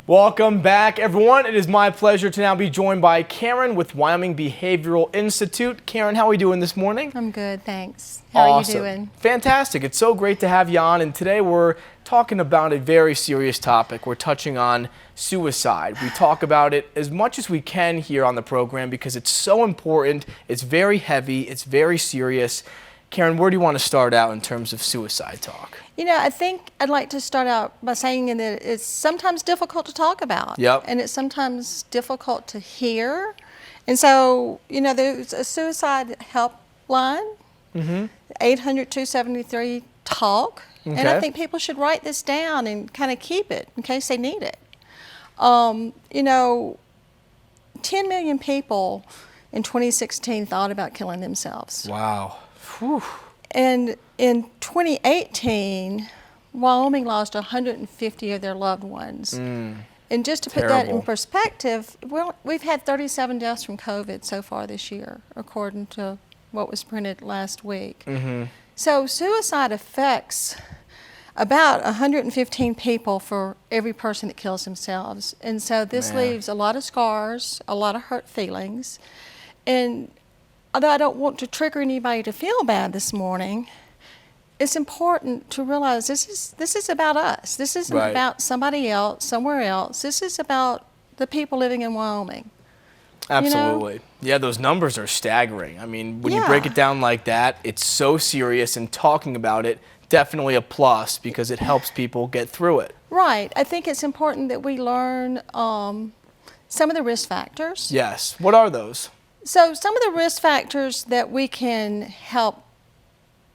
Welcome back, everyone. It is my pleasure to now be joined by Karen with Wyoming Behavioral Institute. Karen, how are we doing this morning? I'm good, thanks. How are you doing? Fantastic. It's so great to have you on, and today we're talking about a very serious topic. We're touching on suicide. We talk about it as much as we can here on the program because it's so important. It's very heavy. It's very serious. Karen, where do you want to start out in terms of suicide talk? You know, I think I'd like to start out by saying that it's sometimes difficult to talk about. Yep. And it's sometimes difficult to hear. And so, you know, there's a suicide helpline, 800-273-TALK. Okay. And I think people should write this down and kind of keep it in case they need it. You know, 10 million people in 2016 thought about killing themselves. Wow. Whew. And in 2018, Wyoming lost 150 of their loved ones. And just to put that in perspective, we've had 37 deaths from COVID so far this year, according to what was printed last week. So suicide affects about 115 people for every person that kills themselves. And so this leaves a lot of scars, a lot of hurt feelings. And although I don't want to trigger anybody to feel bad this morning, it's important to realize this is about us. This isn't about somebody else, somewhere else. This is about the people living in Wyoming. Absolutely. You know? Yeah, those numbers are staggering. I mean, when you break it down like that, it's so serious, and talking about it, definitely a plus because it helps people get through it. Right. I think it's important that we learn some of the risk factors. Yes. What are those? So some of the risk factors that we can help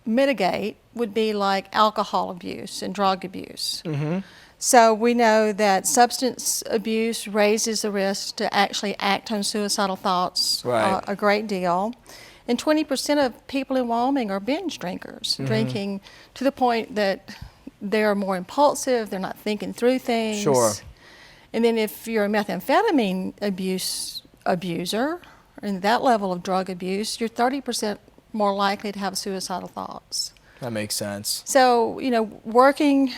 mitigate would be like alcohol abuse and drug abuse. So we know that substance abuse raises the risk to actually act on suicidal thoughts a great deal. And 20% of people in Wyoming are binge drinkers, drinking to the point that they're more impulsive, they're not thinking through things. Sure. And then if you're a methamphetamine abuser, and that level of drug abuse, you're 30% more likely to have suicidal thoughts. That makes sense. So, you know, working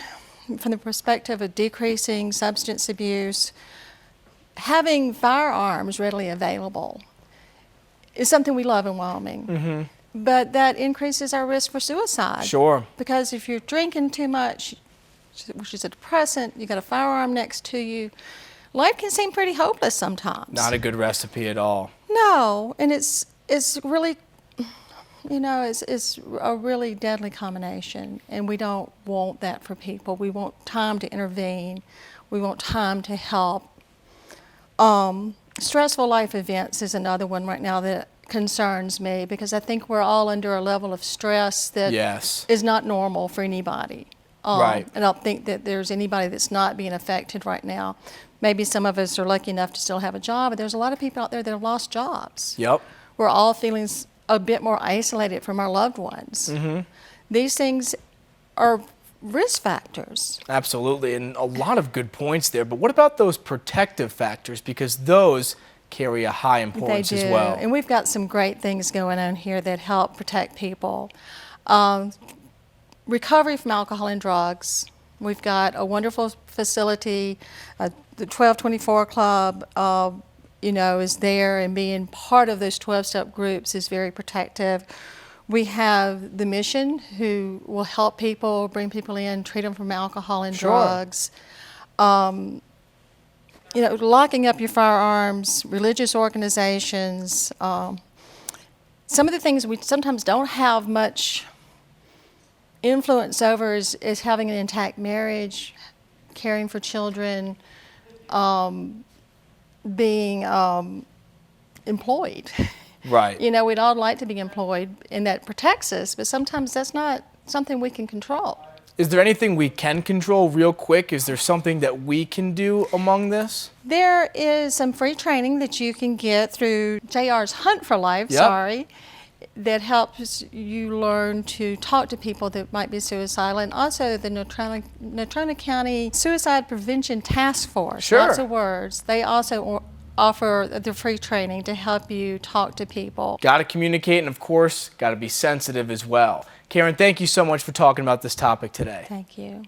from the perspective of decreasing substance abuse, having firearms readily available is something we love in Wyoming. But that increases our risk for suicide. Sure. Because if you're drinking too much, which is a depressant, you got a firearm next to you, life can seem pretty hopeless sometimes. Not a good recipe at all. No, and it's really, you know, it's a really deadly combination, and we don't want that for people. We want time to intervene. We want time to help. Stressful life events is another one right now that concerns me because I think we're all under a level of stress that is not normal for anybody. I don't think that there's anybody that's not being affected right now. Maybe some of us are lucky enough to still have a job, but there's a lot of people out there that have lost jobs. Yep. We're all feeling a bit more isolated from our loved ones. These things are risk factors. Absolutely, and a lot of good points there. But what about those protective factors? Because those carry a high importance as well. And we've got some great things going on here that help protect people. Recovery from alcohol and drugs. We've got a wonderful facility. The 1224 Club, you know, is there, and being part of those 12-step groups is very protective. We have the Mission, who will help people, bring people in, treat them from alcohol and drugs. You know, locking up your firearms, religious organizations. Some of the things we sometimes don't have much influence over is having an intact marriage, caring for children, being employed. Right. You know, we'd all like to be employed, and that protects us, but sometimes that's not something we can control. Is there anything we can control real quick? Is there something that we can do among this? There is some free training that you can get through JR's Hunt for Life, that helps you learn to talk to people that might be suicidal, and also the Natrona County Suicide Prevention Task Force. Lots of words. They also offer the free training to help you talk to people. Got to communicate, and of course, got to be sensitive as well. Karen, thank you so much for talking about this topic today. Thank you.